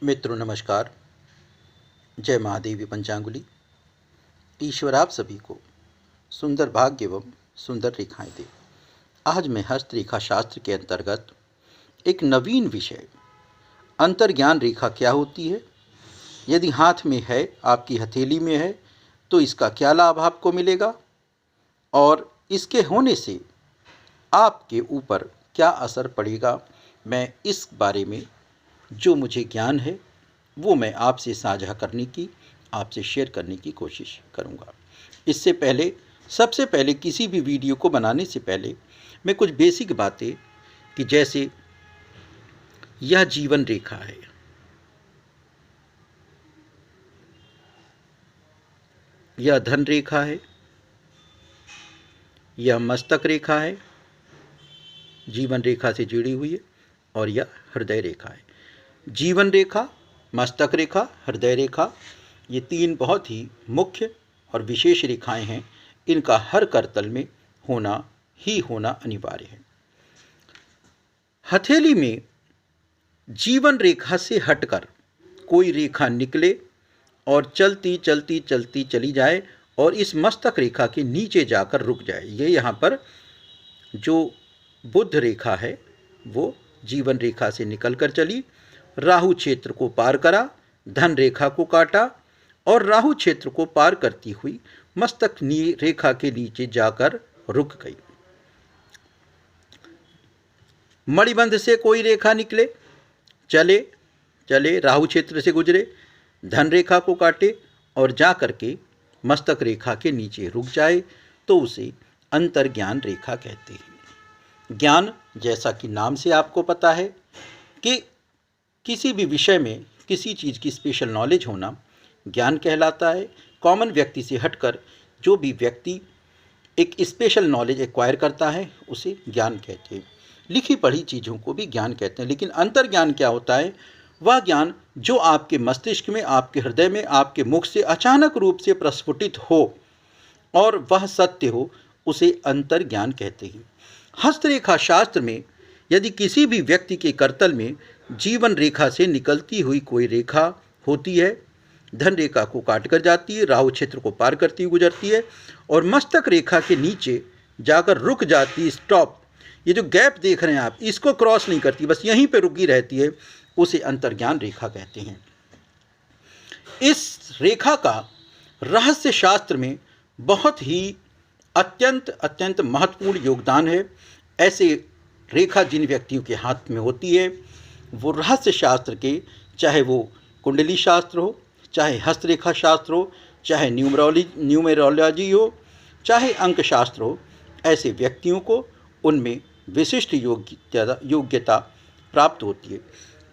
मित्रों नमस्कार। जय महादेवी पंचांगुली। ईश्वर आप सभी को सुंदर भाग्य एवं सुंदर रेखाएं दे। आज मैं हस्तरेखा शास्त्र के अंतर्गत एक नवीन विषय अंतर्ज्ञान रेखा क्या होती है, यदि हाथ में है, आपकी हथेली में है, तो इसका क्या लाभ आपको मिलेगा और इसके होने से आपके ऊपर क्या असर पड़ेगा, मैं इस बारे में जो मुझे ज्ञान है वो मैं आपसे साझा करने की, आपसे शेयर करने की कोशिश करूंगा। इससे पहले सबसे पहले किसी भी वीडियो को बनाने से पहले मैं कुछ बेसिक बातें कि जैसे यह जीवन रेखा है, यह धन रेखा है, यह मस्तक रेखा है, जीवन रेखा से जुड़ी हुई है, और यह हृदय रेखा है। जीवन रेखा, मस्तक रेखा, हृदय रेखा, ये तीन बहुत ही मुख्य और विशेष रेखाएं हैं। इनका हर करतल में होना अनिवार्य है। हथेली में जीवन रेखा से हटकर कोई रेखा निकले और चलती चलती चलती चली जाए और इस मस्तक रेखा के नीचे जाकर रुक जाए। ये यहाँ पर जो बुध रेखा है वो जीवन रेखा से निकलकर चली, राहु क्षेत्र को पार करा, धन रेखा को काटा और राहु क्षेत्र को पार करती हुई मस्तक रेखा के नीचे जाकर रुक गई। मणिबंध से कोई रेखा निकले, चले राहु क्षेत्र से गुजरे, धन रेखा को काटे और जा करके मस्तक रेखा के नीचे रुक जाए, तो उसे अंतर्ज्ञान रेखा कहते हैं। ज्ञान, जैसा कि नाम से आपको पता है कि किसी भी विषय में किसी चीज़ की स्पेशल नॉलेज होना ज्ञान कहलाता है। कॉमन व्यक्ति से हटकर जो भी व्यक्ति एक स्पेशल नॉलेज एक्वायर करता है उसे ज्ञान कहते हैं। लिखी पढ़ी चीज़ों को भी ज्ञान कहते हैं। लेकिन अंतर्ज्ञान क्या होता है? वह ज्ञान जो आपके मस्तिष्क में, आपके हृदय में, आपके मुख से अचानक रूप से प्रस्फुटित हो और वह सत्य हो, उसे अंतर्ज्ञान कहते हैं। हस्तरेखा शास्त्र में यदि किसी भी व्यक्ति के करतल में जीवन रेखा से निकलती हुई कोई रेखा होती है, धन रेखा को काट कर जाती है, राहु क्षेत्र को पार करती हुई गुजरती है और मस्तक रेखा के नीचे जाकर रुक जाती, स्टॉप, ये जो गैप देख रहे हैं आप, इसको क्रॉस नहीं करती, बस यहीं पे रुकी रहती है, उसे अंतर्ज्ञान रेखा कहते हैं। इस रेखा का रहस्य शास्त्र में बहुत ही अत्यंत महत्वपूर्ण योगदान है। ऐसे रेखा जिन व्यक्तियों के हाथ में होती है वो रहस्य शास्त्र के, चाहे वो कुंडली शास्त्र हो, चाहे हस्तरेखा शास्त्र हो, चाहे न्यूमेरोलॉजी हो, चाहे अंक शास्त्र हो, ऐसे व्यक्तियों को उनमें विशिष्ट योग्यता प्राप्त होती है।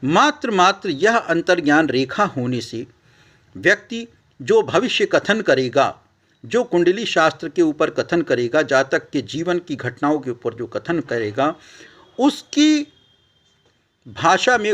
मात्र यह अंतर्ज्ञान रेखा होने से व्यक्ति जो भविष्य कथन करेगा, जो कुंडली शास्त्र के ऊपर कथन करेगा, जातक के जीवन की घटनाओं के ऊपर जो कथन करेगा, उसकी भाषा में